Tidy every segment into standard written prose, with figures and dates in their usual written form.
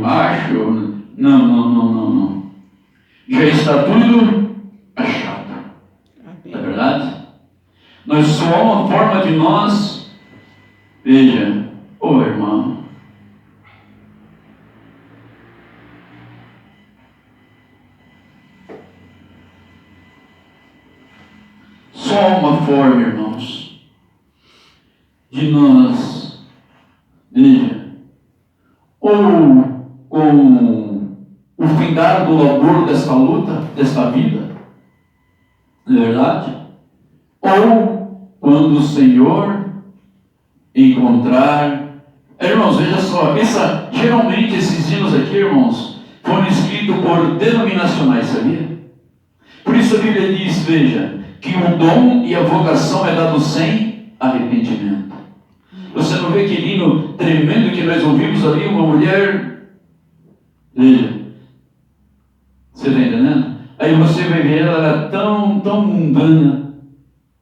eu acho. Não, não, não, não, não. Já está tudo achado. Não é verdade? Nós só há uma forma de nós, veja, irmão, só uma forma, irmãos, de nós, veja, ou com o findar do labor desta luta, desta vida, não é verdade? Ou quando o Senhor encontrar. Irmãos, veja só, geralmente esses hinos aqui, irmãos, foram escritos por denominacionais, sabia? Por isso a Bíblia diz, veja, que o dom e a vocação é dado sem arrependimento. Você não vê aquele hino tremendo que nós ouvimos ali, uma mulher, veja, você está entendendo? Aí você vai ver ela tão mundana,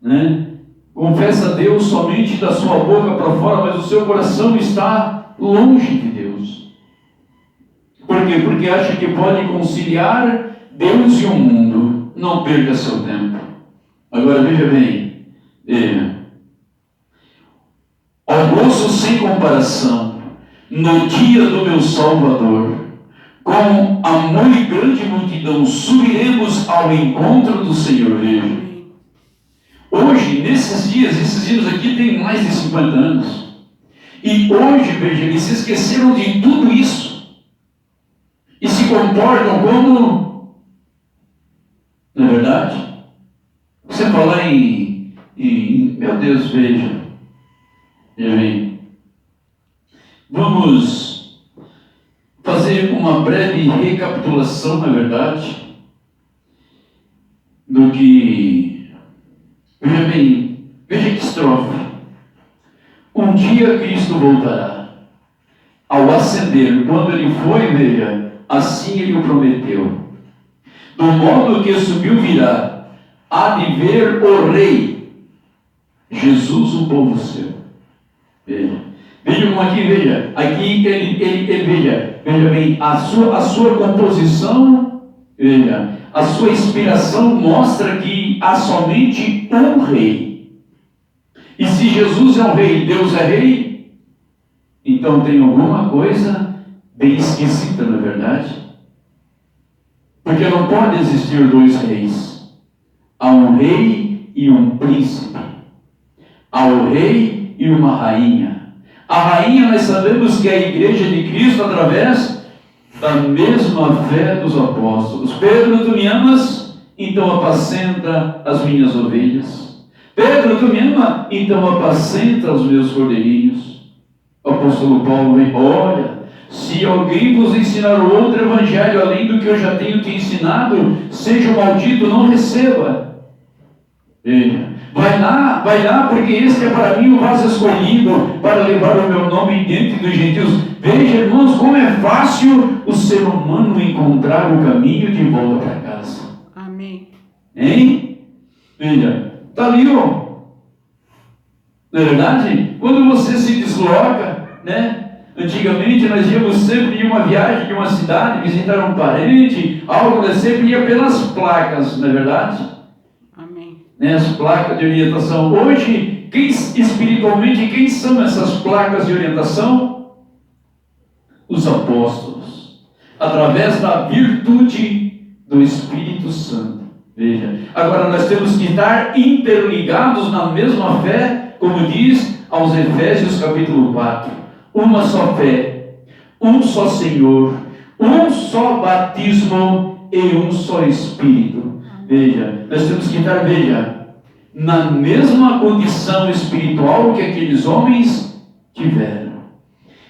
né? Confessa a Deus somente da sua boca para fora, mas o seu coração está longe de Deus. Por quê? Porque acha que pode conciliar Deus e o mundo. Não perca seu tempo. Agora veja bem, ao gozo sem comparação, no dia do meu Salvador, com a muito grande multidão, subiremos ao encontro do Senhor. Veja. Hoje, nesses dias, esses hinos aqui têm mais de 50 anos. E hoje, veja, eles se esqueceram de tudo isso. E se comportam como... Não é verdade? Você falar em meu Deus, veja. Veja bem. Vamos fazer uma breve recapitulação, na verdade, do que... Veja bem, veja que estrofe. Um dia Cristo voltará. Ao ascender, quando ele foi, veja, assim ele o prometeu. Do modo que subiu virá, há de ver o Rei, Jesus, o povo seu. Veja. Veja como aqui, veja. Aqui ele veja bem, a sua composição, veja, a sua inspiração mostra que há somente um rei. E se Jesus é um rei, Deus é rei, então tem alguma coisa bem esquisita, não é verdade? Porque não pode existir dois reis. Há um rei e um príncipe. Há um rei e uma rainha. A rainha, nós sabemos que é a igreja de Cristo através da mesma fé dos apóstolos. Pedro, tu me amas? Então apacenta as minhas ovelhas. Pedro, tu me amas? Então apacenta os meus cordeirinhos. O apóstolo Paulo vem, olha, se alguém vos ensinar outro evangelho além do que eu já tenho te ensinado, seja o maldito, não receba. Veja, vai lá, porque este é para mim o vaso escolhido, para levar o meu nome diante dos gentios. Veja, irmãos, como é fácil o ser humano encontrar o caminho de volta para casa. Amém. Hein? Veja, está ali, ó. Não é verdade? Quando você se desloca, né? Antigamente nós íamos sempre em uma viagem de uma cidade, visitar um parente, algo, né? Sempre ia pelas placas, não é verdade? Amém. Né? As placas de orientação. Hoje, espiritualmente, quem são essas placas de orientação? Os apóstolos. Através da virtude do Espírito Santo. Veja. Agora nós temos que estar interligados na mesma fé, como diz aos Efésios capítulo 4. Uma só fé, um só Senhor, um só batismo e um só Espírito. Veja, nós temos que estar, veja, na mesma condição espiritual que aqueles homens tiveram.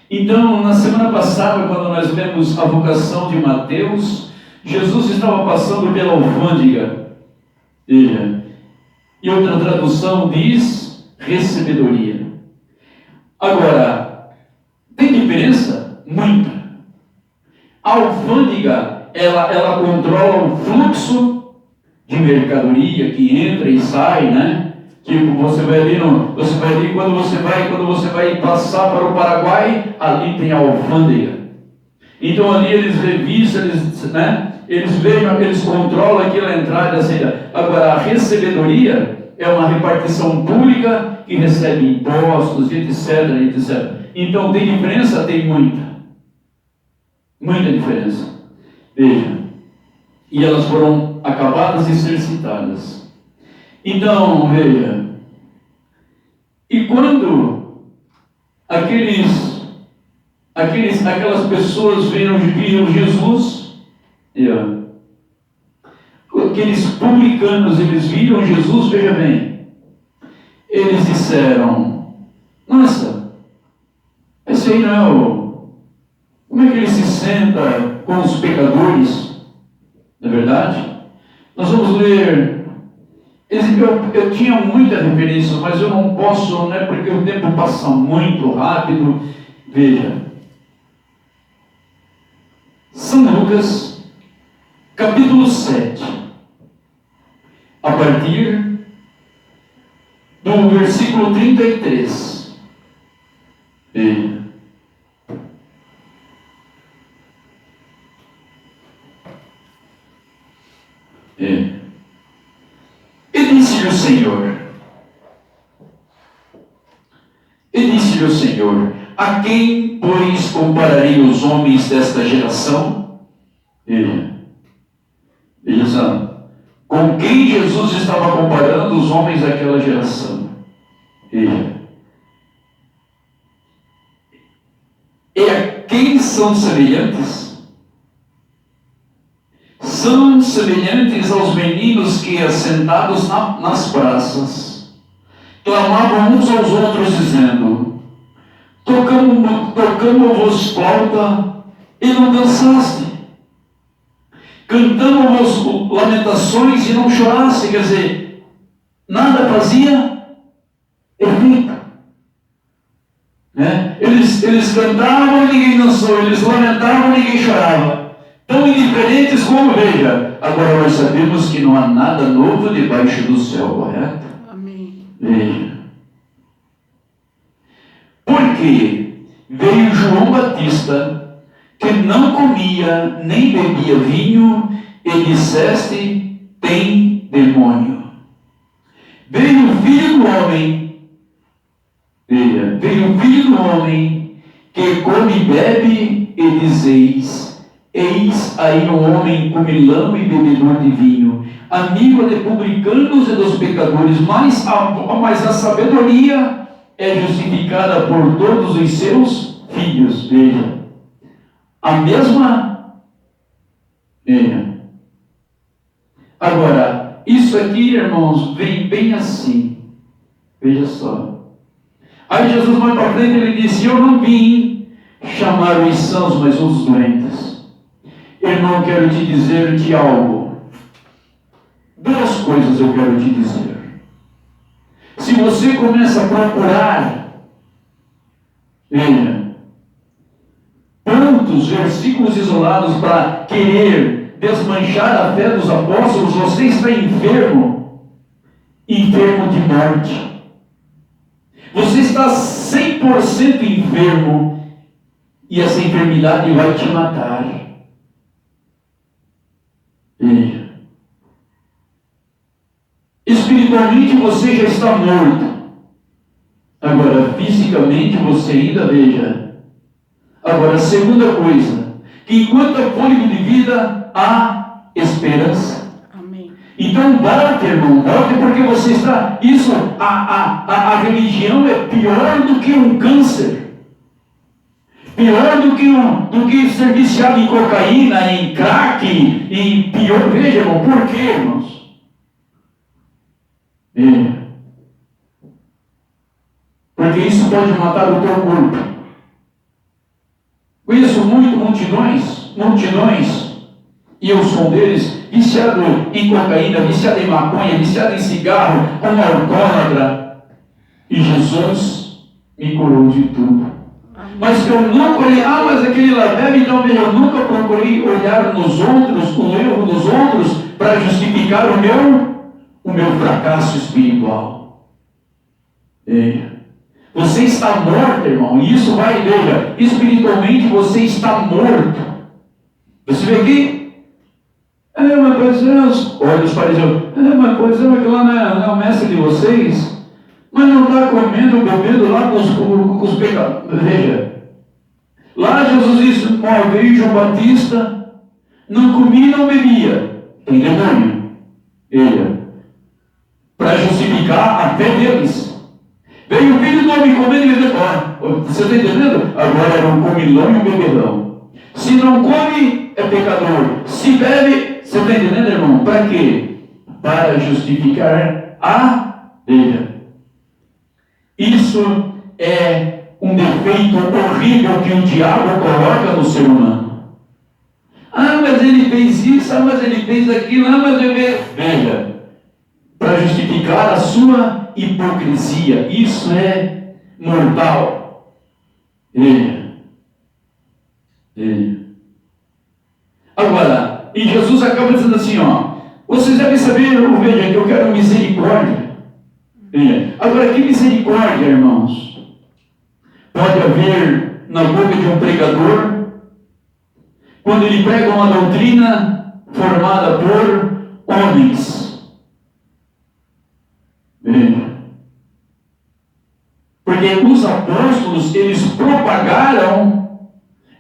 Então, na semana passada, quando nós lemos a vocação de Mateus, Jesus estava passando pela alfândega. Veja, e outra tradução diz recebedoria. Agora, tem diferença? Muita. A alfândega, ela controla o fluxo de mercadoria que entra e sai, né? Tipo, você vai ali quando você vai passar para o Paraguai, ali tem a alfândega. Então ali eles revisam, eles veem, eles controlam aquela entrada e a saída. Agora, a recebedoria é uma repartição pública que recebe impostos, etc, etc. Então tem diferença? Tem muita. Muita diferença. Veja. E elas foram acabadas de ser citadas. Então, veja. E quando aquelas pessoas viram Jesus, aqueles publicanos, eles viram Jesus, veja bem, eles disseram, nossa, esse aí não é como é que ele se senta com os pecadores? Não é verdade? Nós vamos ler, eu tinha muita referência, mas eu não posso, porque o tempo passa muito rápido. Veja, São Lucas, capítulo 7, a partir do versículo 33. Veja. E disse-lhe o Senhor, a quem, pois, compararei os homens desta geração? Veja só, com quem Jesus estava comparando os homens daquela geração? E a quem são semelhantes? São semelhantes aos meninos que, assentados nas praças, clamavam uns aos outros, dizendo, tocamos-vos flauta e não dançaste, cantamos-vos lamentações e não choraste. Quer dizer, nada fazia efeito. Eles cantavam e ninguém dançou, eles lamentavam e ninguém chorava. Tão indiferentes como, veja. Agora nós sabemos que não há nada novo debaixo do céu, correto? Amém. Veja. Porque veio João Batista, que não comia nem bebia vinho, e disseste, tem demônio. Veio o Filho do Homem, veio o Filho do Homem, que come e bebe, e dizeis, eis aí um homem comilão e bebedor de vinho, amigo de publicanos e dos pecadores, mas a sabedoria é justificada por todos os seus filhos. Veja, a mesma. Veja. Agora, isso aqui, irmãos, vem bem assim. Veja só. Aí Jesus mais para frente, ele disse, eu não vim chamar os sãos, mas os doentes. Irmão, quero te dizer algo. Duas coisas eu quero te dizer. Se você começa a procurar, pontos, versículos isolados para querer desmanchar a fé dos apóstolos, você está enfermo de morte. Você está 100% enfermo e essa enfermidade vai te matar. Espiritualmente você já está morto. Agora, fisicamente você ainda, veja. Agora, segunda coisa, que enquanto há fôlego de vida, há esperança. Amém. Então, volte, irmão, volte, porque você está. Isso, a religião é pior do que um câncer. Pior do que ser viciado em cocaína, em crack, em pior. Veja, irmão, por quê, irmãos? Porque isso pode matar o teu corpo. Conheço multidões, e eu sou um deles, viciado em cocaína, viciado em maconha, viciado em cigarro, um alcoólatra. E Jesus me curou de tudo. Mas eu nunca olhei, mas aquele lá bebe, então veja, eu nunca procurei olhar nos outros, o erro dos outros, para justificar o meu fracasso espiritual. Você está morto, irmão, e isso vai, veja, espiritualmente você está morto. Você vê aqui? Mas olha os fariseus. Mas aquilo lá não é o mestre de vocês? Mas não está comendo, bebendo lá com os pecadores. Veja. Lá Jesus disse, uma vez João Batista não comia e não bebia. Tem demônio. Para justificar a fé deles. Veio o filho do homem comendo e bebendo. Você está entendendo? Agora era um comilão e um beberrão. Se não come, é pecador. Se bebe, você está entendendo, irmão? Para quê? Para justificar a dele. Isso é um defeito horrível que o diabo coloca no ser humano. Mas ele fez isso, mas ele fez aquilo, mas ele fez... Veja, para justificar a sua hipocrisia. Isso é mortal. Agora, e Jesus acaba dizendo assim, vocês devem saber, veja, que eu quero misericórdia. Agora, que misericórdia, irmãos, pode haver na boca de um pregador quando ele prega uma doutrina formada por homens? Porque os apóstolos, eles propagaram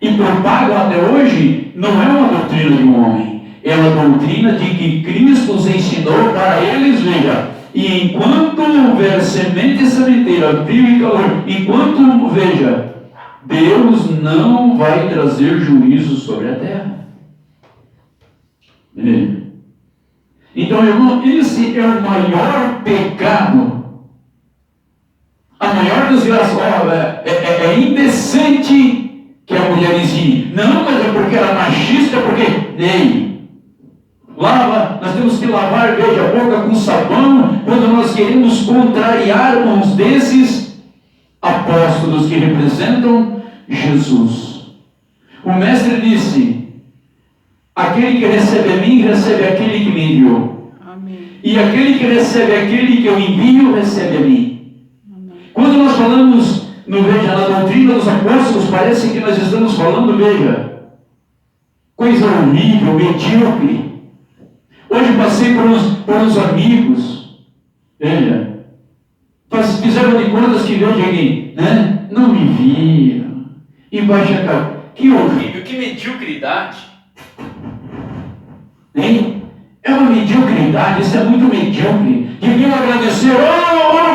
e propagam até hoje, não é uma doutrina de um homem, é uma doutrina de que Cristo os ensinou para eles, veja. E enquanto houver semente e sementeira, frio e calor, enquanto, veja, Deus não vai trazer juízo sobre a terra. Então, irmão, esse é o maior pecado. A maior desgraça. É indecente que a mulher ensine. Não, mas é porque era machista, porque... Lava, nós temos que lavar, veja, a boca com sabão, quando nós queremos contrariar uns desses apóstolos que representam Jesus. O mestre disse, aquele que recebe a mim, recebe aquele que me enviou. Amém. E aquele que recebe aquele que eu envio, recebe a mim. Amém. Quando nós falamos, veja, na doutrina dos apóstolos, parece que nós estamos falando, veja, coisa horrível, medíocre. Hoje passei por uns amigos, veja, fizeram de contas que, veja aqui, né? Não me viram, e baixa a cabeça. Que horrível, que mediocridade. Hein? É uma mediocridade, isso é muito medíocre. Deviam agradecer,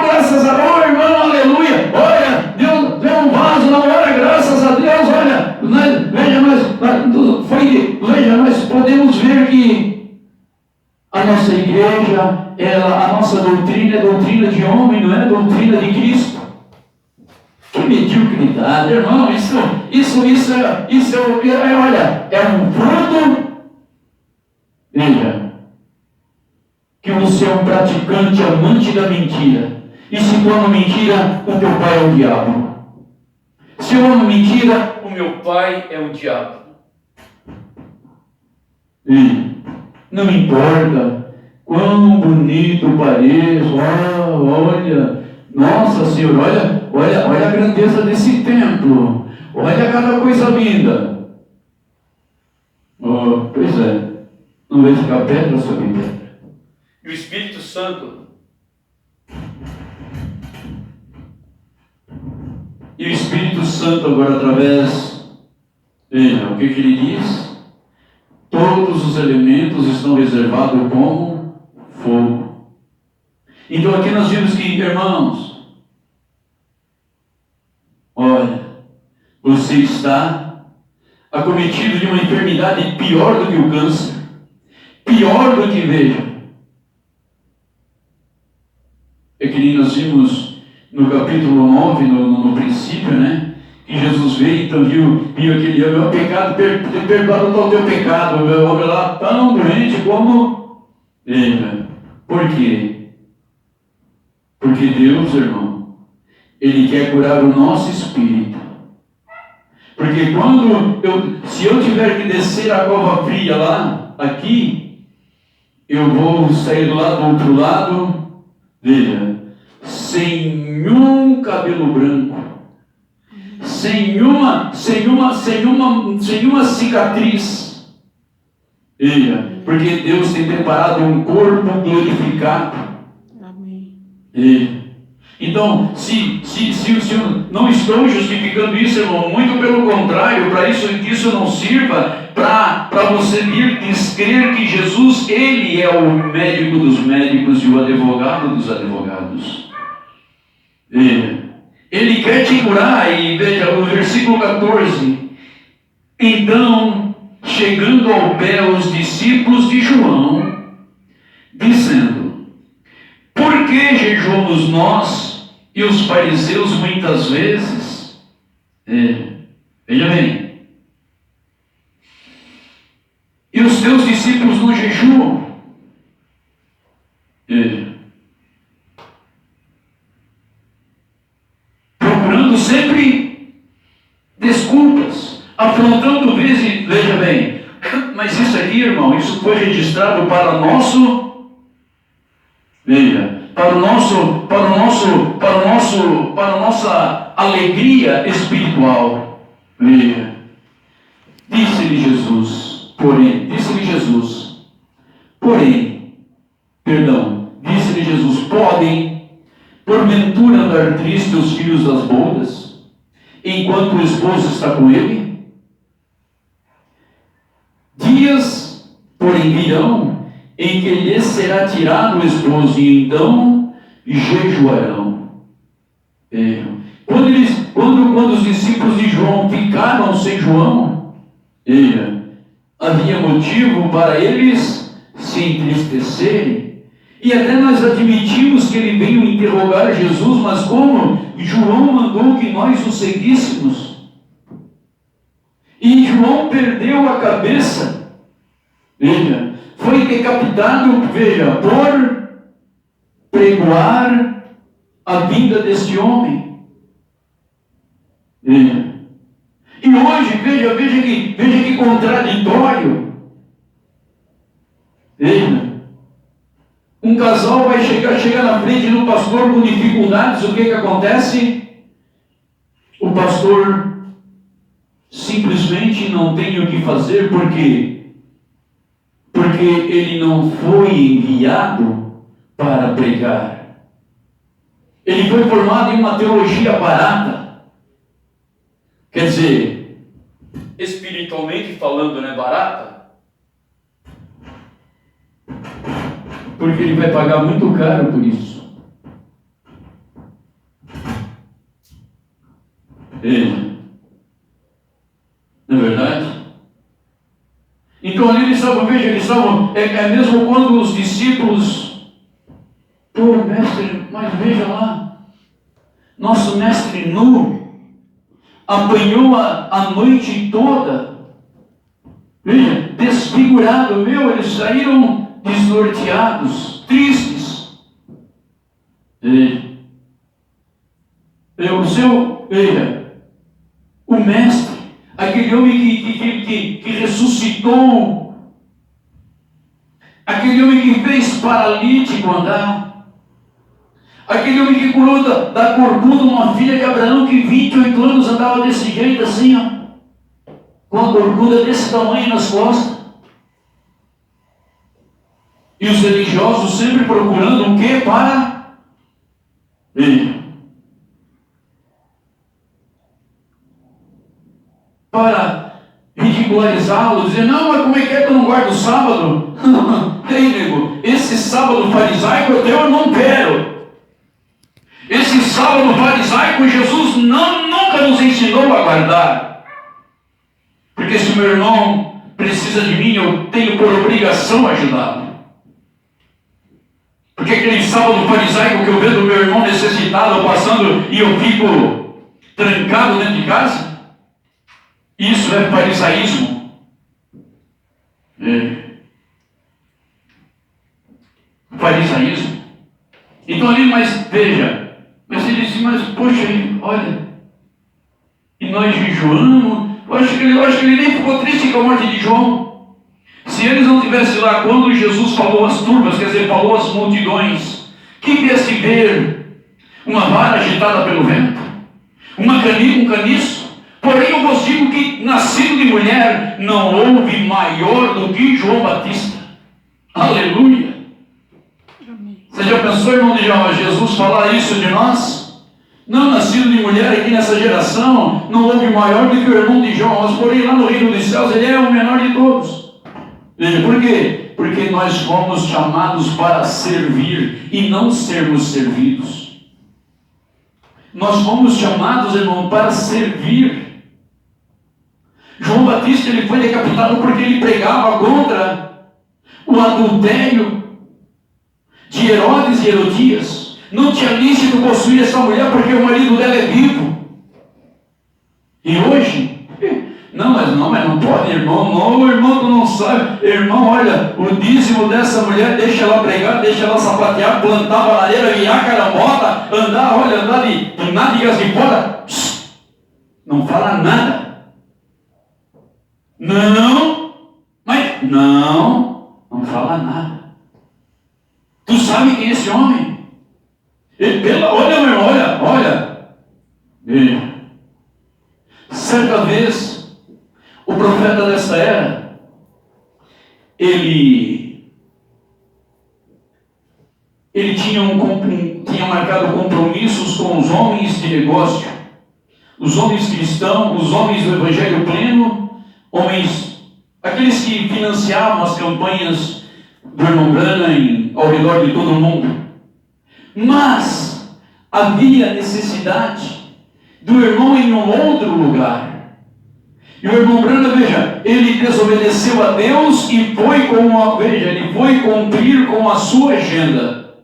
graças a Deus, irmão, aleluia. Olha, Deus deu um vaso na hora, graças a Deus, olha, veja, nós podemos ver que a nossa igreja, a nossa doutrina é doutrina de homem, não é doutrina de Cristo. Que mediocridade, irmão, isso olha, é um fruto, veja, que você é um praticante, amante da mentira. E se tu ama mentira, o teu pai é o diabo. Se eu amo mentira, o meu pai é o diabo. Não importa quão bonito pareço, olha, nossa Senhora, olha a grandeza desse templo, olha cada coisa linda. Pois é, não vai ficar pedra sobre pedra. E o Espírito Santo, agora através, veja, o que ele diz? Todos os elementos estão reservados como fogo. Então aqui nós vimos que, irmãos, olha, você está acometido de uma enfermidade pior do que o câncer, pior do que, veja, é que nem nós vimos no capítulo 9, no princípio, né? Que Jesus veio, então viu aquele homem, meu pecado, perdoado todo o teu pecado, meu homem lá tão doente como... Veja, por quê? Porque Deus, irmão, Ele quer curar o nosso espírito. Porque se eu tiver que descer a cova fria lá, aqui, eu vou sair do outro lado, veja, sem um cabelo branco, sem uma cicatriz, Porque Deus tem preparado um corpo glorificado. Amém. Então, se não estou justificando isso, irmão, muito pelo contrário, para isso que isso não sirva para você descrer que Jesus, Ele é o médico dos médicos e o advogado dos advogados. Ele quer te curar, e veja o versículo 14. Então, chegando ao pé os discípulos de João, dizendo: por que jejuamos nós e os fariseus muitas vezes? Veja bem. E os teus discípulos não jejuam? Procurando sempre desculpas, afrontando vezes, veja bem. Mas isso aqui, irmão, isso foi registrado para nosso, para nossa alegria espiritual. Disse-lhe Jesus, podem, porventura, andar tristes os filhos das bodas, enquanto o esposo está com ele? Dias, porém, virão, em que lhes será tirado o esposo, e então jejuarão. Quando os discípulos de João ficaram sem João, havia motivo para eles se entristecerem. E até nós admitimos que ele veio interrogar Jesus, mas como João mandou que nós o seguíssemos. E João perdeu a cabeça. Foi decapitado, por pregoar a vinda deste homem. E hoje, veja que contraditório. Um casal vai chega na frente do pastor com dificuldades, o que acontece? O pastor simplesmente não tem o que fazer, porque ele não foi enviado para pregar. Ele foi formado em uma teologia barata. Quer dizer, espiritualmente falando, não é barata? Porque ele vai pagar muito caro por isso. Não é verdade? Então ali eles estavam, é mesmo quando os discípulos, mestre, mas veja lá, nosso mestre nu, apanhou a noite toda, desfigurado, eles saíram desnorteados, tristes. O mestre, aquele homem que ressuscitou, aquele homem que fez paralítico andar, aquele homem que curou da corcunda uma filha de Abraão que 28 anos andava desse jeito assim, com a corcunda desse tamanho nas costas. E os religiosos sempre procurando o quê? Para ridicularizá-lo, dizer, não, mas como é que tu não guarda o sábado? Ei, nego, esse sábado farisaico eu não quero. Esse sábado farisaico Jesus nunca nos ensinou a guardar. Porque se o meu irmão precisa de mim, eu tenho por obrigação ajudá-lo. Porque aquele sábado farisaico que eu vejo o meu irmão necessitado passando e eu fico trancado dentro de casa, isso é farisaísmo. Farisaísmo. Então ali, mas ele disse, poxa, olha, e nós jejuamos. Eu acho que ele nem ficou triste com a morte de João. Se eles não estivessem lá quando Jesus falou às turbas, quer dizer, falou às multidões, que viesse ver uma vara agitada pelo vento, um caniço, Porém, eu vos digo que nascido de mulher não houve maior do que João Batista. Aleluia! Amém. Você já pensou, irmão de Jesus falar isso de nós? Não, nascido de mulher aqui nessa geração, não houve maior do que o irmão de João, mas porém lá no reino dos céus ele é o menor de todos. Veja, por quê? Porque nós fomos chamados para servir e não sermos servidos. Nós fomos chamados, irmão, para servir. João Batista ele foi decapitado porque ele pregava contra o adultério de Herodes e Herodias. Não tinha lícito possuir essa mulher porque o marido dela é vivo. E hoje, mas não pode, irmão. Não, irmão, tu não sabe. Irmão, olha, o dízimo dessa mulher, deixa ela pregar, deixa ela sapatear, plantar bananeira, virar carambota, andar de nádegas de fora. Não fala nada. Não fala nada. Tu sabe quem é esse homem? Olha, meu irmão, olha. Veja. Certa vez, o profeta dessa era, ele tinha marcado compromissos com os homens de negócio, os homens cristãos, os homens do evangelho pleno, aqueles que financiavam as campanhas do irmão Branham ao redor de todo o mundo. Mas havia necessidade do irmão em um outro lugar. E o irmão Branham, veja, ele desobedeceu a Deus e ele foi cumprir com a sua agenda.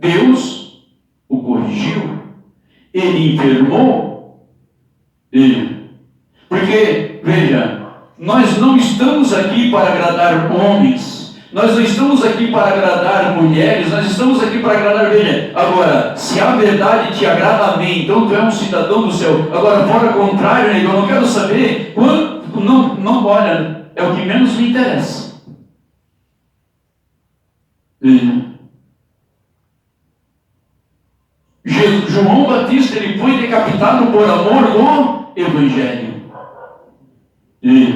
Deus o corrigiu, ele enfermou, porque, veja, nós não estamos aqui para agradar homens, nós não estamos aqui para agradar mulheres, nós estamos aqui para agradar, veja, agora, se a verdade te agrada a mim, então tu é um cidadão do céu. Agora, fora contrário, eu não quero saber, olha, é o que menos me interessa. João Batista, ele foi decapitado por amor do Evangelho. E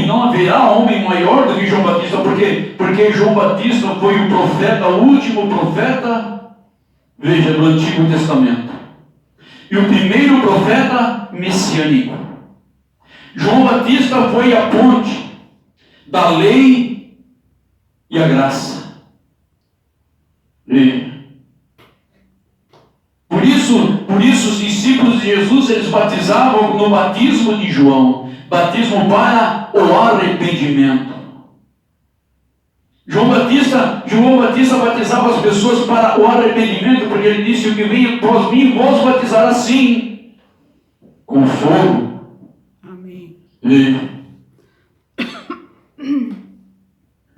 não haverá homem maior do que João Batista, porque João Batista foi o último profeta, veja, do Antigo Testamento. E o primeiro profeta messiânico. João Batista foi a ponte da lei e a graça. Por isso os discípulos de Jesus, eles batizavam no batismo de João, batismo para o arrependimento. João Batista batizava as pessoas para o arrependimento, porque ele disse: o que vem após mim vos batizará assim, com fogo. Amém.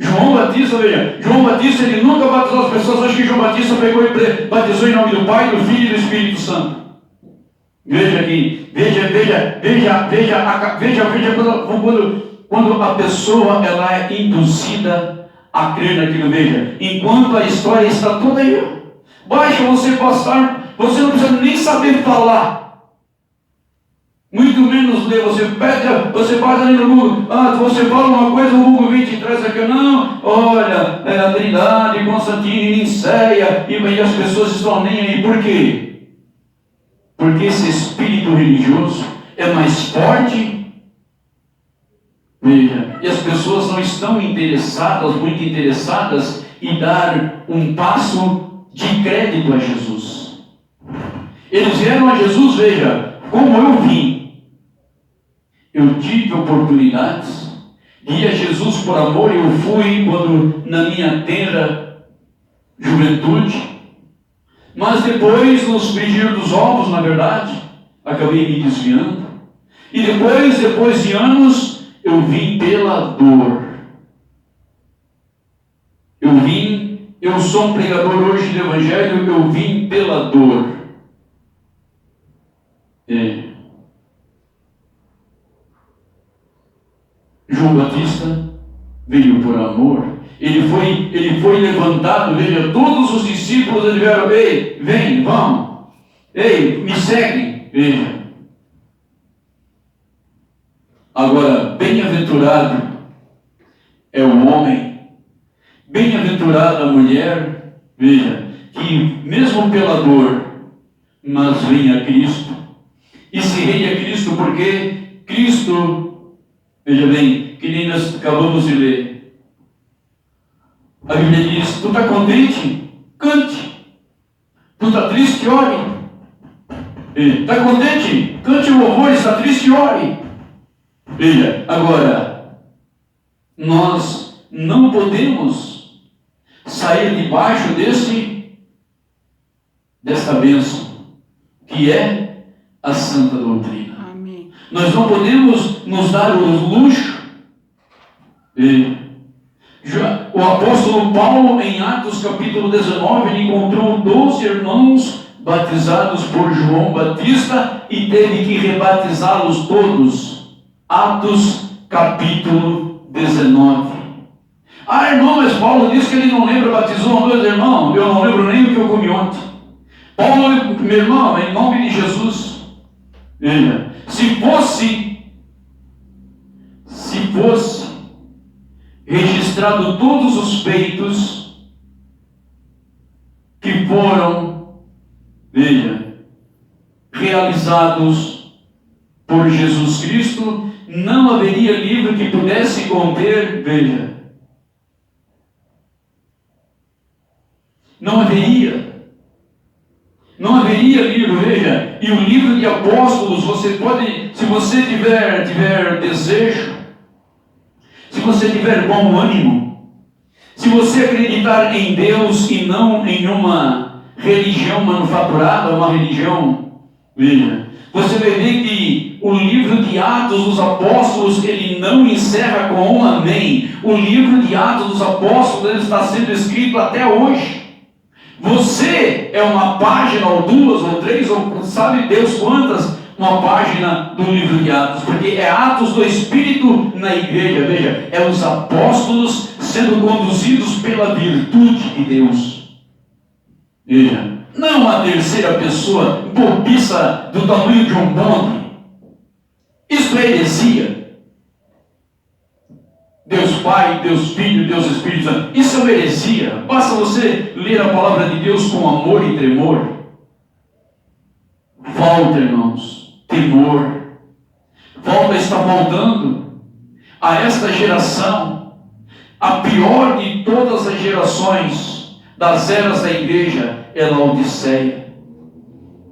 João Batista, ele nunca batizou as pessoas. Acho que João Batista pegou e batizou em nome do Pai, do Filho e do Espírito Santo. Veja aqui, veja quando a pessoa ela é induzida a crer naquilo. Veja, enquanto a história está toda aí, baixa você passar, você não precisa nem saber falar. Muito menos ler, você passa ali no Google, você fala uma coisa, o Google vem te traz aqui, não, olha, é a Trindade, Constantino, Nicéia, e as pessoas estão nem aí. Por quê? Porque esse espírito religioso é mais forte, veja, e as pessoas não estão muito interessadas em dar um passo de crédito a Jesus. Eles vieram a Jesus, veja, como eu vim. Eu tive oportunidades de ir a Jesus por amor, eu fui quando na minha tenra juventude, mas depois, nos frigir dos ovos, na verdade, acabei me desviando. E depois de anos, eu vim pela dor. Eu sou um pregador hoje do Evangelho, eu vim pela dor. João Batista veio por amor, Ele foi levantado, veja, todos os discípulos eles vieram, ei, vem, vamos, ei, me segue, veja. Agora, bem-aventurado é o homem, bem-aventurada a mulher, veja, que mesmo pela dor, mas vem a Cristo, e se rende a Cristo, porque Cristo, veja bem, que nem nós acabamos de ler, a Bíblia diz, tu está contente? Cante. Tu está triste? Ore. Está contente? Cante o louvor. Está triste? Ore. Veja, agora, nós não podemos sair debaixo desta bênção, que é a santa doutrina. Amém. Nós não podemos nos dar o luxo. O apóstolo Paulo, em Atos capítulo 19, ele encontrou 12 irmãos batizados por João Batista e teve que rebatizá-los todos. Atos capítulo 19. Ah, irmão, mas Paulo disse que ele não lembra, batizou dois irmãos. Eu não lembro nem o que eu comi ontem. Paulo, meu irmão, em nome de Jesus, veja, se fosse registrado todos os feitos que foram, veja, realizados por Jesus Cristo, não haveria livro que pudesse conter, veja, não haveria livro, veja, e o livro de apóstolos, você pode, se você tiver desejo, se você tiver bom ânimo, se você acreditar em Deus e não em uma religião manufaturada, uma religião, veja, você vai ver que o livro de Atos dos Apóstolos, ele não encerra com um amém. O livro de Atos dos Apóstolos, ele está sendo escrito até hoje. Você é uma página, ou duas, ou três, ou sabe Deus quantas, uma página do livro de Atos, porque é Atos do Espírito na igreja, veja, é os apóstolos sendo conduzidos pela virtude de Deus. Veja, não uma terceira pessoa, bobiça do tamanho de um bonde. Isso é heresia. Deus Pai, Deus Filho, Deus Espírito Santo. Isso é uma heresia. Basta você ler a palavra de Deus com amor e tremor. Falta, irmãos, temor. Está faltando a esta geração, a pior de todas as gerações das eras da igreja, é Laodiceia.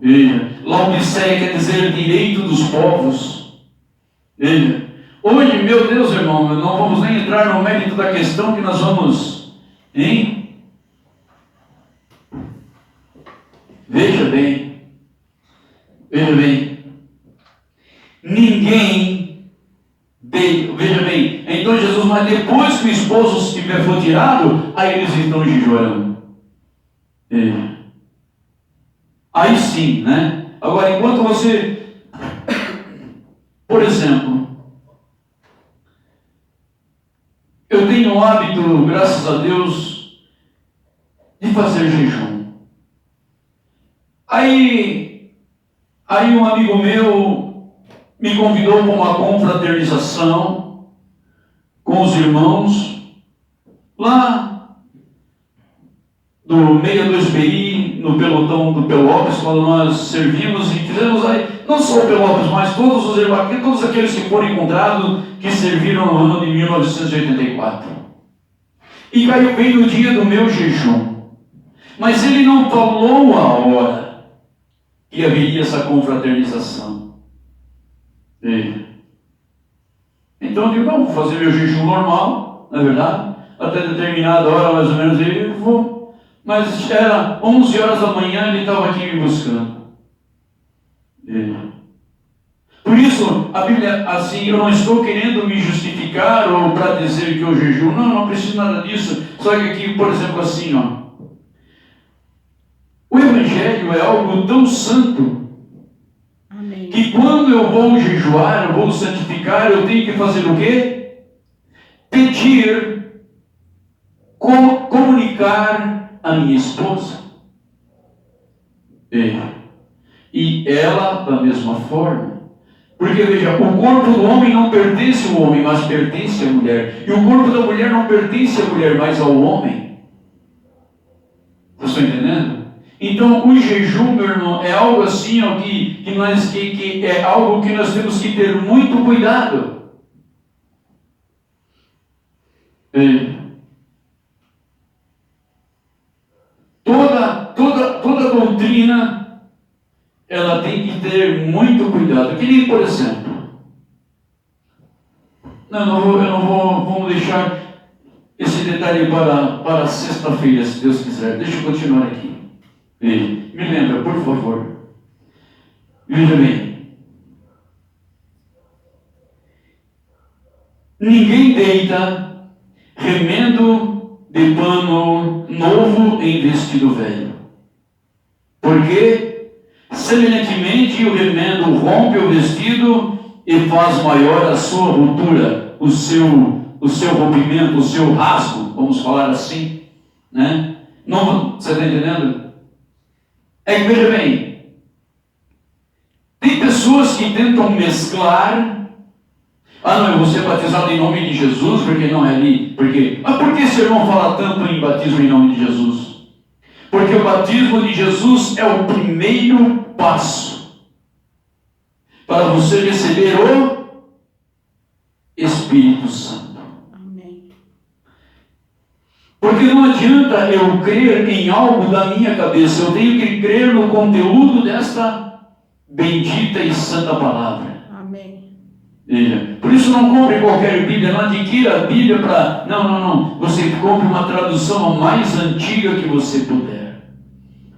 Veja, Laodiceia quer dizer direito dos povos. Veja, hoje, meu Deus, irmão, não vamos nem entrar no mérito da questão que nós vamos, hein? Veja bem, ninguém veio, veja bem, então Jesus, mas depois que o esposo for tirado, aí eles estão jejuando. Aí sim, né? Agora, enquanto você, por exemplo, eu tenho o hábito, graças a Deus, de fazer jejum. Aí um amigo meu me convidou para uma confraternização com os irmãos lá do 62BI, no pelotão do Pelópolis, quando nós servimos e fizemos aí, não só o Pelópolis, mas todos aqueles que foram encontrados, que serviram no ano de 1984. E caiu bem no dia do meu jejum. Mas ele não falou a hora que haveria essa confraternização. Então eu digo, não, vou fazer meu jejum normal, não é verdade? Até determinada hora, mais ou menos, eu vou. Mas era 11 horas da manhã, ele estava aqui me buscando. Por isso, a Bíblia, assim, eu não estou querendo me justificar ou para dizer que eu jejuo. Não preciso nada disso. Só que aqui, por exemplo, assim, ó. O Evangelho é algo tão santo, amém, que quando eu vou jejuar, eu vou santificar, eu tenho que fazer o quê? Pedir comunicar à minha esposa. E ela, da mesma forma. Porque, veja, o corpo do homem não pertence ao homem, mas pertence à mulher. E o corpo da mulher não pertence à mulher, mas ao homem. Vocês estão entendendo? Então, o jejum, meu irmão, é algo assim, ó, que é algo que nós temos que ter muito cuidado. Toda doutrina, ela tem que ter muito cuidado. Que nem, por exemplo, vamos deixar esse detalhe para sexta-feira, se Deus quiser. Deixa eu continuar aqui. Me lembra, por favor. Veja bem. Ninguém deita remendo de pano novo em vestido velho. Porque, semelhantemente, o remendo rompe o vestido e faz maior a sua ruptura, o seu rompimento, o seu rasgo, vamos falar assim, né? Não, você está entendendo? É que, veja bem, tem pessoas que tentam mesclar. Não, eu vou ser batizado em nome de Jesus, porque não é ali. Por que esse irmão fala tanto em batismo em nome de Jesus? Porque o batismo de Jesus é o primeiro passo para você receber o Espírito Santo. Amém. Porque não adianta eu crer em algo da minha cabeça, eu tenho que crer no conteúdo desta bendita e santa palavra. Amém. Por isso não compre qualquer Bíblia, não adquira a Bíblia para... Não. Você compre uma tradução a mais antiga que você puder.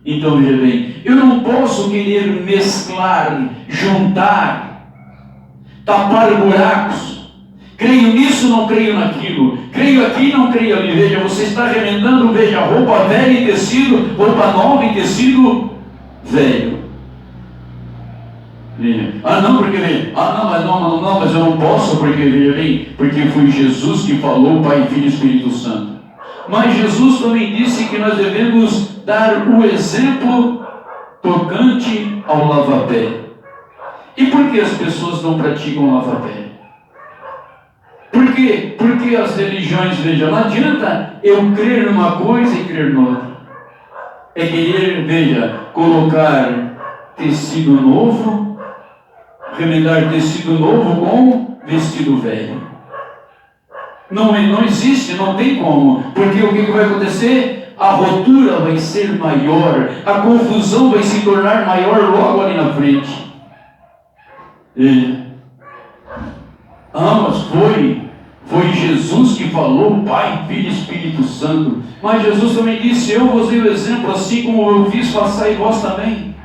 Então, veja bem, eu não posso querer mesclar, juntar, tapar buracos. Creio nisso, não creio naquilo. Creio aqui, não creio ali. Veja, você está remendando, veja, roupa velha em tecido, roupa nova em tecido velho. Mas eu não posso, porque, veja bem, porque foi Jesus que falou, Pai, Filho e Espírito Santo. Mas Jesus também disse que nós devemos dar o exemplo tocante ao lava-pé. E por que as pessoas não praticam lava-pé? Por quê? Porque as religiões, veja, não adianta eu crer numa coisa e crer noutra. É querer, veja, colocar tecido novo, remendar tecido novo com vestido velho. Não existe, não tem como. Porque o que vai acontecer? A rotura vai ser maior, a confusão vai se tornar maior logo ali na frente. Mas foi Jesus que falou, Pai, Filho e Espírito Santo. Mas Jesus também disse, eu vos dei o exemplo, assim como eu fiz, façai vós também.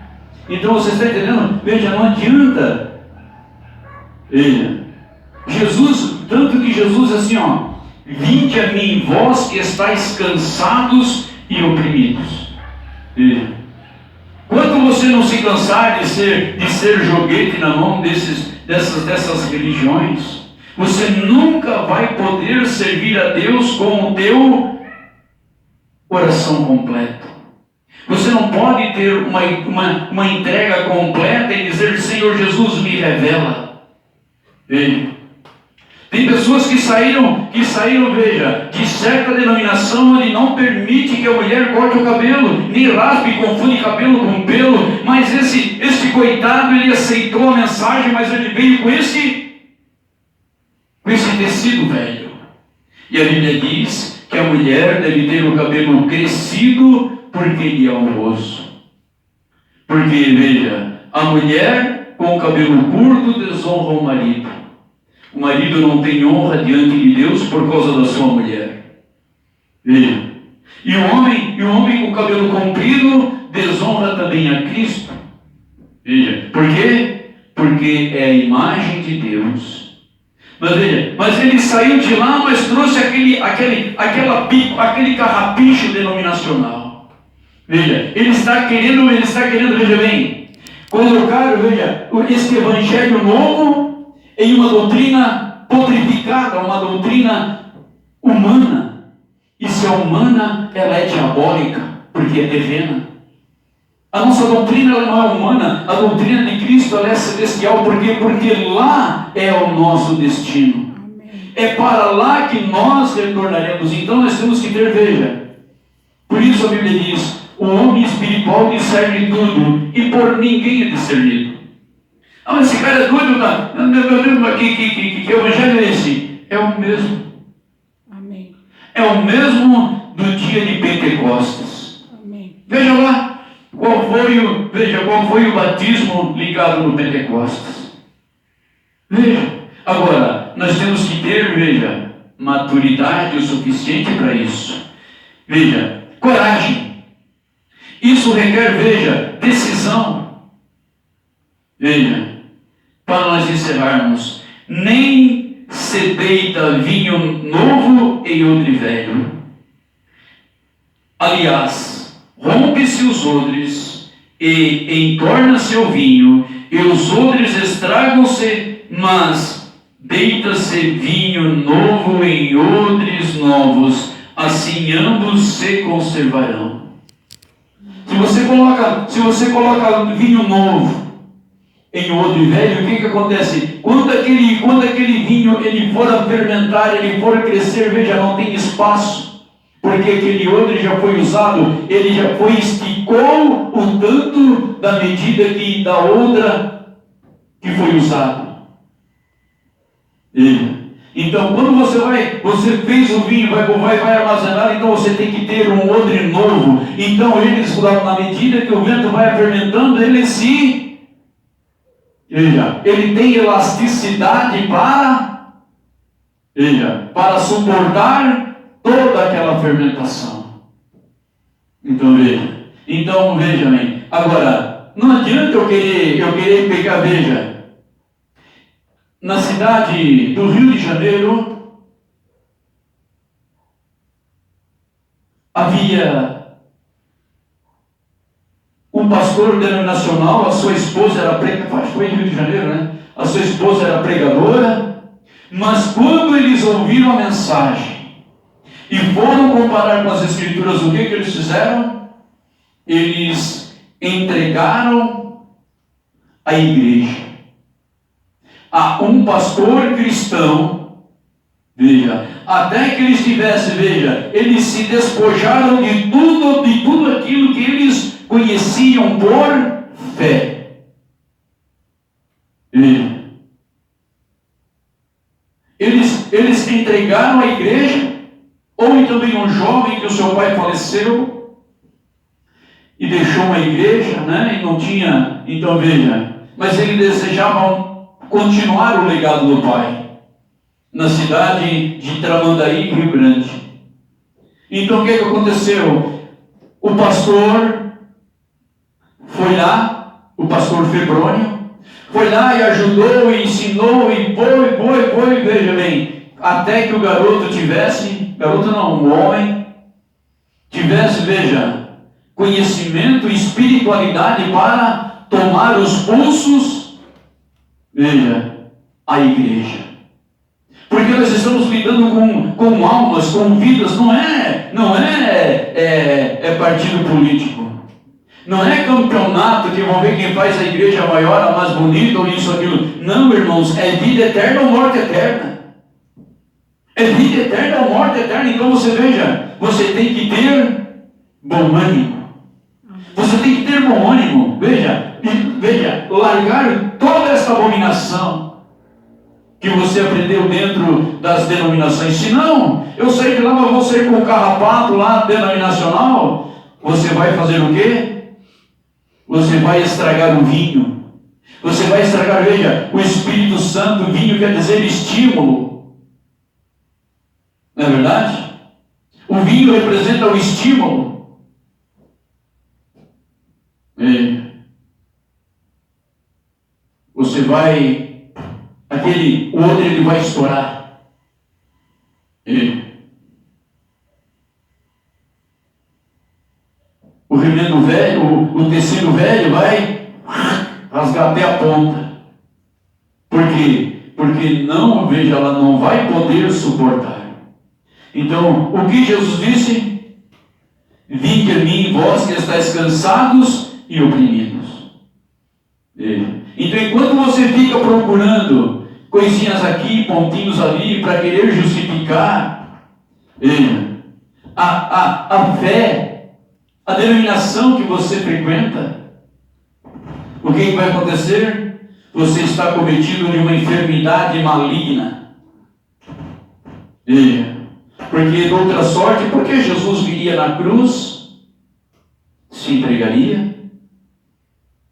Então você está entendendo? Veja, não adianta. Jesus, tanto que Jesus assim, vinde a mim, vós que estáis cansados e oprimidos. Quando você não se cansar de ser joguete na mão dessas religiões, você nunca vai poder servir a Deus com o teu coração completo. Você não pode ter uma entrega completa e dizer, Senhor Jesus, me revela. Tem pessoas que saíram, veja, de certa denominação onde não permite que a mulher corte o cabelo, nem raspe e confunde cabelo com pelo, mas esse coitado, ele aceitou a mensagem, mas ele veio com esse tecido velho. E a Bíblia diz que a mulher deve ter o cabelo crescido porque ele é honroso. Porque, veja, a mulher com o cabelo curto desonra o marido. O marido não tem honra diante de Deus por causa da sua mulher. Veja. E o homem com o cabelo comprido desonra também a Cristo. Veja. Por quê? Porque é a imagem de Deus. Mas veja, ele saiu de lá, mas trouxe aquele carrapicho denominacional. Veja, ele está querendo, veja bem, colocar, veja, este evangelho novo em uma doutrina podrificada, uma doutrina humana. E se é humana, ela é diabólica, porque é terrena. A nossa doutrina ela não é humana, a doutrina de Cristo ela é celestial. Por quê? Porque lá é o nosso destino. É para lá que nós retornaremos. Então nós temos que ter, veja. Por isso a Bíblia diz, o homem espiritual discerne tudo, e por ninguém é discernido. Ah, mas esse cara é doido, que evangelho é esse? É o mesmo. Amém. É o mesmo do dia de Pentecostes. Amém. Veja lá. Qual foi o batismo ligado no Pentecostes? Veja. Agora, nós temos que ter, veja, maturidade o suficiente para isso. Veja, coragem. Isso requer, veja, decisão. Veja, para nós encerrarmos, nem se deita vinho novo em odre velho. Aliás, rompe-se os odres e entorna-se o vinho, e os odres estragam-se, mas deita-se vinho novo em odres novos, assim ambos se conservarão. Se você coloca vinho novo em odre velho, o que acontece? Quando aquele vinho ele for a fermentar, ele for a crescer, veja, não tem espaço. Porque aquele odre já foi usado, ele já foi, esticou o tanto da medida que da outra que foi usado. Então, quando você fez o vinho, vai armazenar, então você tem que ter um odre novo. Então, na medida que o vento vai fermentando, ele tem elasticidade para suportar toda aquela fermentação. Então veja bem. Agora, não adianta eu querer pegar, veja, na cidade do Rio de Janeiro, havia um pastor denominacional, a sua esposa era pregadora, foi em Rio de Janeiro, né? A sua esposa era pregadora, mas quando eles ouviram a mensagem, e foram comparar com as Escrituras, o que eles fizeram? Eles entregaram a igreja a um pastor cristão, veja, até que eles tivessem, veja, eles se despojaram de tudo aquilo que eles conheciam por fé. Veja. Eles entregaram a igreja. Ou também um jovem que o seu pai faleceu e deixou uma igreja, né? E não tinha, então veja, mas ele desejava continuar o legado do pai na cidade de Tramandaí, Rio Grande. Então o que aconteceu? O pastor foi lá, o pastor Febrônio, foi lá e ajudou, e ensinou, e foi, veja bem, até que o garoto um homem, tivesse, veja, conhecimento e espiritualidade para tomar os pulsos, veja, a igreja. Porque nós estamos lidando com almas, com vidas, não é partido político. Não é campeonato que vão ver quem faz a igreja maior, a mais bonita, ou isso, aquilo. Não, irmãos, é vida eterna ou morte eterna. É vida eterna ou morte eterna. Então você veja, você tem que ter bom ânimo. Você tem que ter bom ânimo. Veja, largar toda essa abominação que você aprendeu dentro das denominações. Se não, eu sair de lá, mas vou sair com o carrapato lá denominacional. Você vai fazer o quê? Você vai estragar o vinho. Você vai estragar, veja, o Espírito Santo. O vinho quer dizer estímulo. Não é verdade? O vinho representa o estímulo. Você vai, o odre ele vai estourar. O remendo velho, o tecido velho vai rasgar até a ponta. Por quê? Porque não, veja, ela não vai poder suportar. Então, o que Jesus disse? Vinde a mim, vós que estáis cansados e oprimidos. Então, enquanto você fica procurando coisinhas aqui, pontinhos ali, para querer justificar a fé, a denominação que você frequenta, o que vai acontecer? Você está cometido de uma enfermidade maligna. Porque de outra sorte, porque Jesus viria na cruz, se entregaria.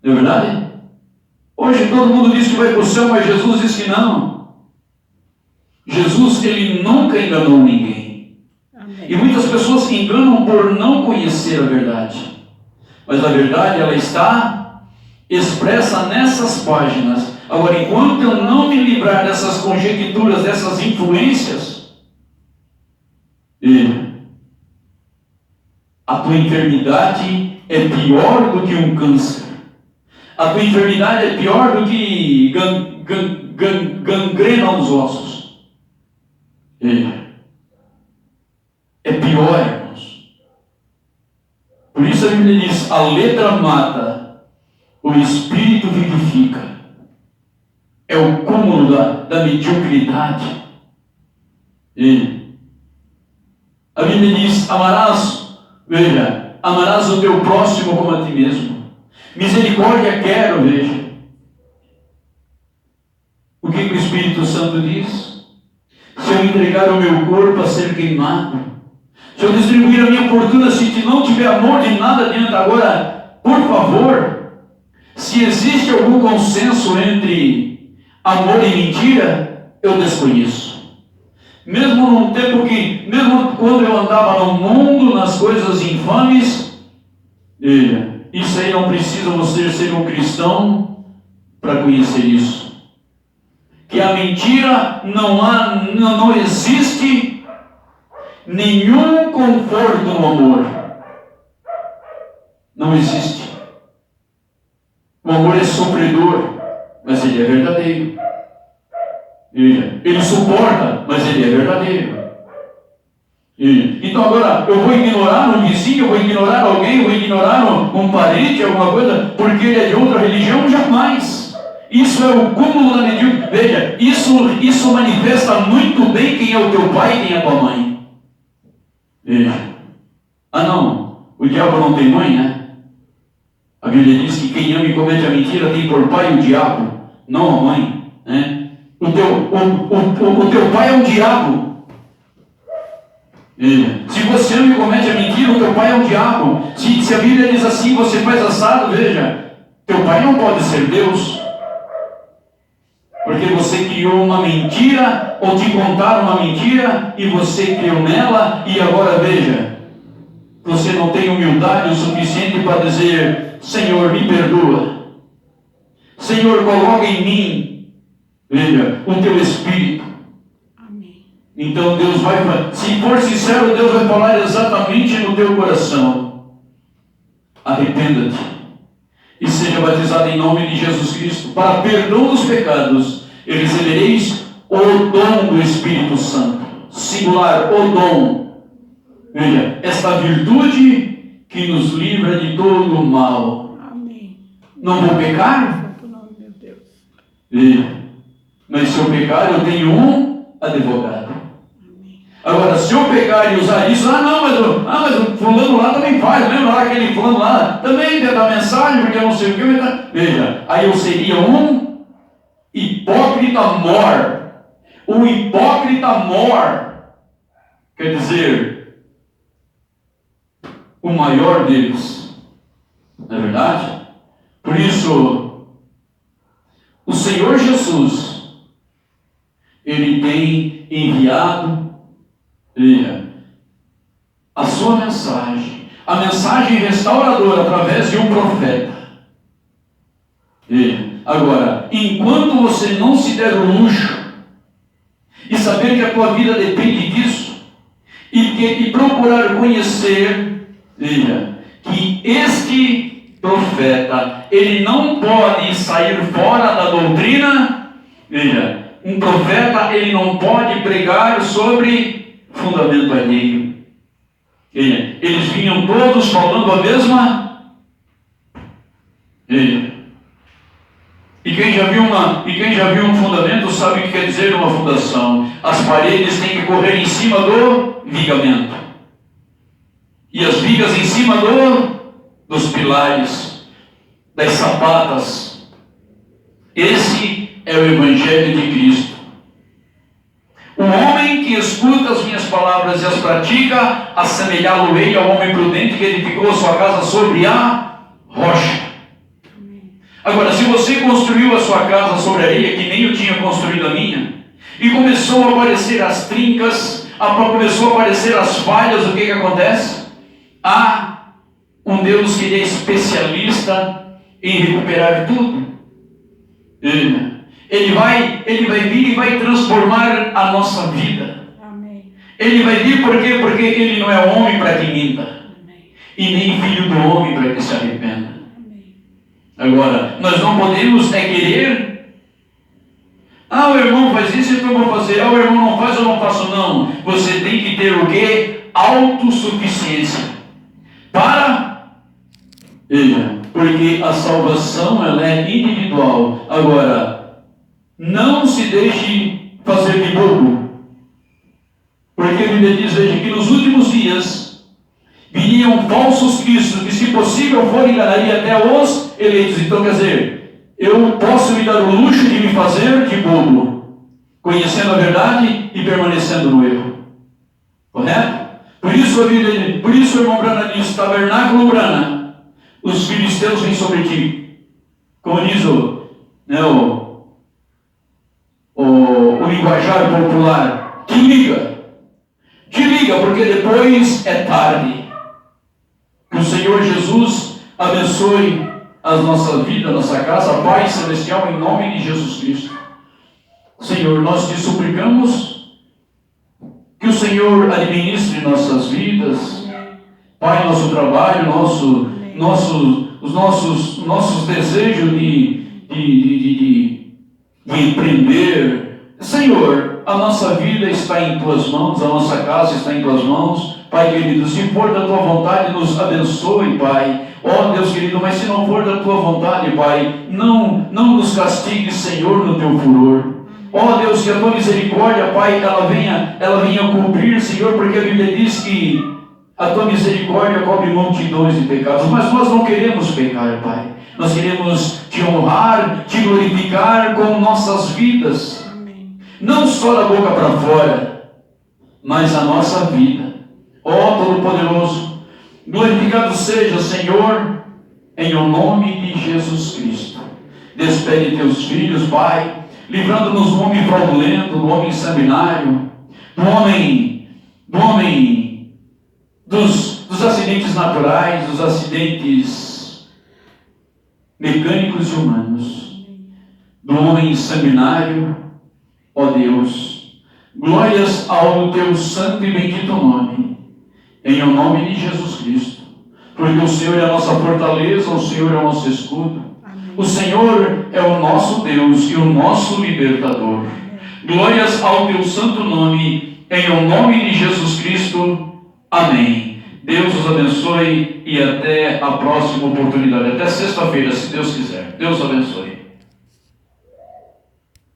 Não é verdade? Hoje todo mundo diz que vai para o céu, mas Jesus diz que não. Jesus, ele nunca enganou ninguém. Amém. E muitas pessoas se enganam por não conhecer a verdade. Mas a verdade, ela está expressa nessas páginas. Agora, enquanto eu não me livrar dessas conjecturas, dessas influências, a tua enfermidade é pior do que um câncer. A tua enfermidade é pior do que gangrena nos ossos. É pior, irmãos. Por isso a Bíblia diz, a letra mata, o Espírito vivifica. É o cúmulo da mediocridade. A Bíblia diz, amarás o teu próximo como a ti mesmo. Misericórdia quero, veja. O que o Espírito Santo diz? Se eu entregar o meu corpo a ser queimado, se eu distribuir a minha fortuna, se não tiver amor, de nada adianta. Agora, por favor, se existe algum consenso entre amor e mentira, eu desconheço. Mesmo num tempo que, mesmo quando eu andava no mundo, nas coisas infames, isso aí não precisa você ser um cristão para conhecer isso. Que a mentira não existe nenhum conforto no amor. Não existe. O amor é sofredor, mas ele é verdadeiro. Ele suporta, mas ele é verdadeiro. Então agora, eu vou ignorar um vizinho, eu vou ignorar alguém, eu vou ignorar um parente, alguma coisa, porque ele é de outra religião? Jamais. Isso é o cúmulo da mediocridade. Veja, isso manifesta muito bem quem é o teu pai e quem é a tua mãe. Ah não, o diabo não tem mãe, né? A Bíblia diz que quem ama e comete a mentira tem por pai o diabo, não a mãe, né? O teu pai é um diabo. Se você ama e comete a mentira, o teu pai é um diabo. Se a Bíblia diz assim, você faz assado, veja, teu pai não pode ser Deus. Porque você criou uma mentira, ou te contaram uma mentira, e você creu nela, e agora veja, você não tem humildade o suficiente para dizer, Senhor, me perdoa. Senhor, coloca em mim, veja, o teu Espírito. Amém. Então Deus vai, se for sincero, Deus vai falar exatamente no teu coração. Arrependa-te e seja batizado em nome de Jesus Cristo para perdão dos pecados, e recebereis o dom do Espírito Santo. Singular, o dom. Veja, esta virtude que nos livra de todo o mal. Amém. Não vou pecar? Santo nome, meu Deus. Veja, mas se eu pecar, eu tenho um advogado. Amém. Agora, se eu pegar e usar isso, mas o fulano lá também faz, lembra lá aquele fulano lá, também tem a mensagem, porque eu não sei o que, veja, aí eu seria um hipócrita mor. Um hipócrita mor, quer dizer, o maior deles, não é verdade? Por isso, o Senhor Jesus, Ele tem enviado a sua mensagem, a mensagem restauradora através de um profeta. Agora, enquanto você não se der o luxo e saber que a tua vida depende disso, e procurar conhecer, que este profeta, ele não pode sair fora da doutrina, um profeta, ele não pode pregar sobre fundamento alheio. Eles vinham todos falando a mesma. E quem já viu um fundamento sabe o que quer dizer uma fundação. As paredes têm que correr em cima do vigamento. E as vigas em cima dos pilares, das sapatas. Esse é o Evangelho de Cristo. O homem que escuta as minhas palavras e as pratica, assemelhá-lo-ei ao homem prudente que edificou a sua casa sobre a rocha. Agora, se você construiu a sua casa sobre a areia, que nem eu tinha construído a minha, e começou a aparecer as trincas, começou a aparecer as falhas, o que acontece? Há um Deus que é especialista em recuperar tudo. Ele vai vir e vai transformar a nossa vida. Amém. Ele vai vir por quê? Porque ele não é homem para que minta. Amém. E nem filho do homem para que se arrependa. Amém. Agora, nós não podemos querer. O irmão faz isso, então eu vou fazer. O irmão não faz, eu não faço. Não. Você tem que ter o quê? Autossuficiência. Porque a salvação ela é individual. Agora, não se deixe fazer de bobo. Porque a Bíblia diz, veja, que nos últimos dias viriam falsos cristos, que se possível for enganaria até os eleitos. Então, quer dizer, eu posso me dar o luxo de me fazer de bobo, conhecendo a verdade e permanecendo no erro. Correto? Por isso, o irmão Brana diz, tabernáculo Brana, os filisteus vêm sobre ti. Como diz o linguajar popular, te liga, porque depois é tarde. Que o Senhor Jesus abençoe a nossa vida, a nossa casa, Pai Celestial, em nome de Jesus Cristo. Senhor, nós te suplicamos que o Senhor administre nossas vidas, Pai, nosso trabalho, os nossos desejos de empreender. Senhor, a nossa vida está em Tuas mãos, a nossa casa está em Tuas mãos. Pai querido, se for da Tua vontade, nos abençoe, Pai. Ó Deus querido, mas se não for da Tua vontade, Pai, não nos castigue, Senhor, no Teu furor. Ó Deus, que a Tua misericórdia, Pai, ela venha cobrir, Senhor, porque a Bíblia diz que a Tua misericórdia cobre multidões de pecados. Mas nós não queremos pecar, Pai. Nós queremos Te honrar, Te glorificar com nossas vidas. Amém. Não só da boca para fora, mas a nossa vida. Ó Todo-Poderoso, glorificado seja, Senhor, em o nome de Jesus Cristo. Despede Teus filhos, Pai, livrando-nos do homem fraudulento, do homem sanguinário, dos acidentes naturais, dos acidentes mecânicos e humanos, do homem sanguinário, ó Deus. Glórias ao Teu santo e bendito nome, em o nome de Jesus Cristo, porque o Senhor é a nossa fortaleza, o Senhor é o nosso escudo. O Senhor é o nosso Deus e o nosso libertador. Glórias ao Teu santo nome, em o nome de Jesus Cristo. Amém. Deus os abençoe e até a próxima oportunidade. Até sexta-feira, se Deus quiser. Deus abençoe.